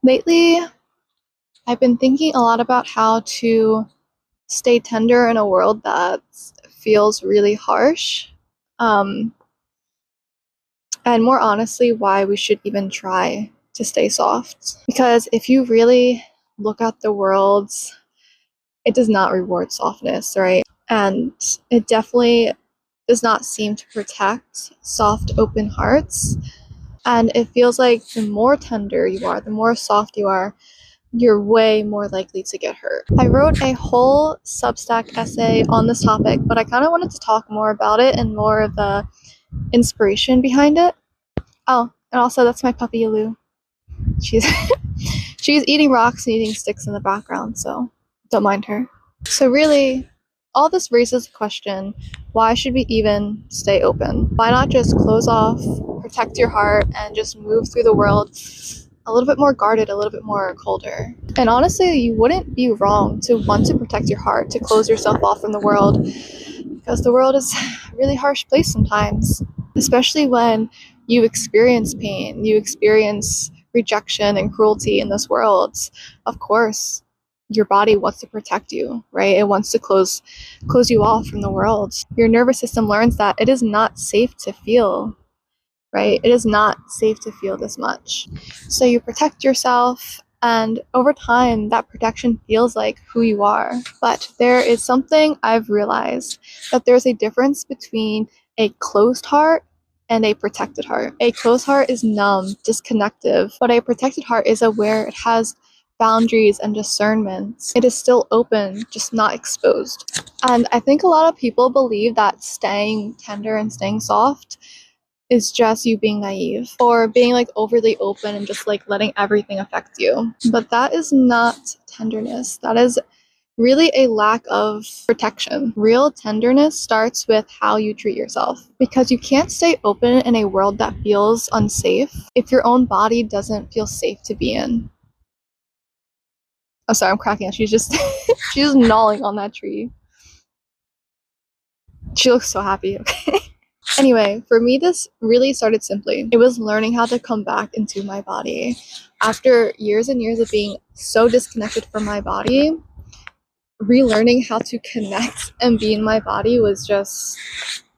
Lately, I've been thinking a lot about how to stay tender in a world that feels really harsh. Um, and more honestly, why we should even try to stay soft. Because if you really look at the world, it does not reward softness, right? And it definitely does not seem to protect soft, open hearts. And it feels like the more tender you are, the more soft you are, you're way more likely to get hurt. I wrote a whole Substack essay on this topic, but I kind of wanted to talk more about it and more of the inspiration behind it. Oh, and also that's my puppy Lou. She's she's eating rocks and eating sticks in the background, so don't mind her. So really, all this raises the question, why should we even stay open? Why not just close off, protect your heart, and just move through the world a little bit more guarded, a little bit more colder? And honestly, you wouldn't be wrong to want to protect your heart, to close yourself off from the world, because the world is a really harsh place sometimes, especially when you experience pain, you experience rejection and cruelty in this world. Of course, your body wants to protect you, right? It wants to close you off from the world. Your nervous system learns that it is not safe to feel, right? It is not safe to feel this much. So you protect yourself, and over time, that protection feels like who you are. But there is something I've realized, that there's a difference between a closed heart and a protected heart. A closed heart is numb, disconnected, but a protected heart is aware, it has boundaries and discernment. It is still open, just not exposed. And I think a lot of people believe that staying tender and staying soft is just you being naive or being like overly open and just like letting everything affect you. But that is not tenderness. That is really a lack of protection. Real tenderness starts with how you treat yourself, because you can't stay open in a world that feels unsafe if your own body doesn't feel safe to be in. Oh, sorry, I'm cracking up. She's just she's just gnawing on that tree. She looks so happy. Okay. Anyway, for me, this really started simply. It was learning how to come back into my body. After years and years of being so disconnected from my body, relearning how to connect and be in my body was just,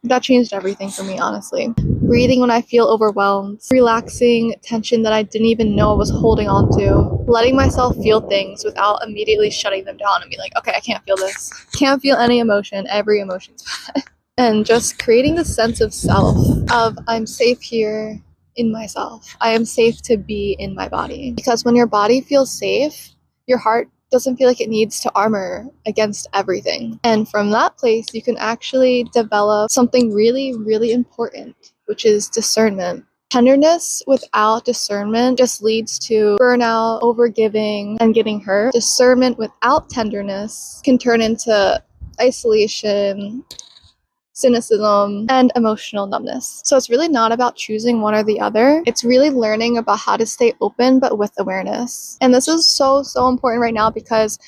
that changed everything for me, honestly. Breathing when I feel overwhelmed, relaxing tension that I didn't even know I was holding on to, letting myself feel things without immediately shutting them down and be like, okay, I can't feel this. Can't feel any emotion. Every emotion's bad. And just creating the sense of self, of I'm safe here in myself. I am safe to be in my body. Because when your body feels safe, your heart doesn't feel like it needs to armor against everything. And from that place, you can actually develop something really, really important, which is discernment. Tenderness without discernment just leads to burnout, overgiving, and getting hurt. Discernment without tenderness can turn into isolation, cynicism, and emotional numbness. So it's really not about choosing one or the other. It's really learning about how to stay open, but with awareness. And this is so, so important right now, because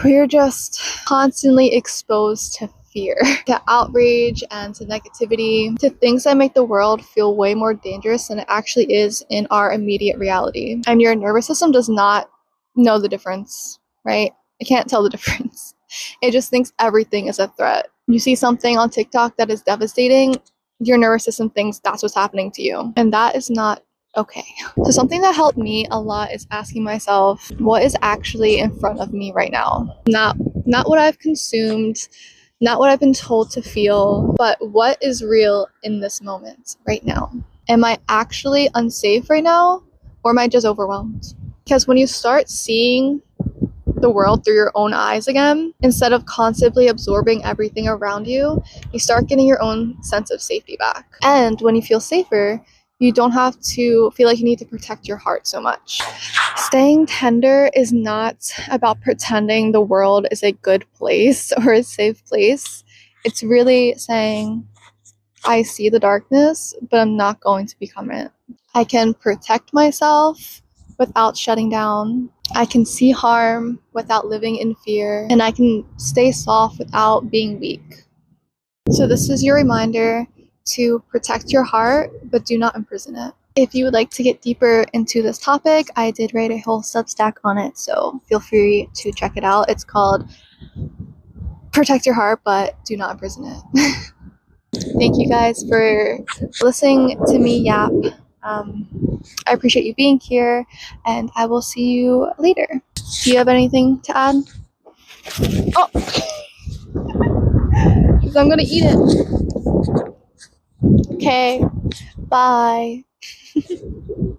we're just constantly exposed to fear, to outrage, and to negativity, to things that make the world feel way more dangerous than it actually is in our immediate reality. And your nervous system does not know the difference, right? It can't tell the difference. It just thinks everything is a threat. You see something on TikTok that is devastating, your nervous system thinks that's what's happening to you. And that is not okay. So something that helped me a lot is asking myself, what is actually in front of me right now? Not what I've consumed, not what I've been told to feel, but what is real in this moment right now? Am I actually unsafe right now, or am I just overwhelmed? Because when you start seeing the world through your own eyes again, instead of constantly absorbing everything around you, you start getting your own sense of safety back. And when you feel safer, you don't have to feel like you need to protect your heart so much. Staying tender is not about pretending the world is a good place or a safe place. It's really saying, I see the darkness, but I'm not going to become it. I can protect myself without shutting down. I can see harm without living in fear, and I can stay soft without being weak. So this is your reminder to protect your heart, but do not imprison it. If you would like to get deeper into this topic, I did write a whole substack on it, so feel free to check it out. It's called Protect Your Heart, but Do Not Imprison It. Thank you guys for listening to me yap. I appreciate you being here, and I will see you later. Do you have anything to add? Oh, because I'm gonna eat it. Okay, bye.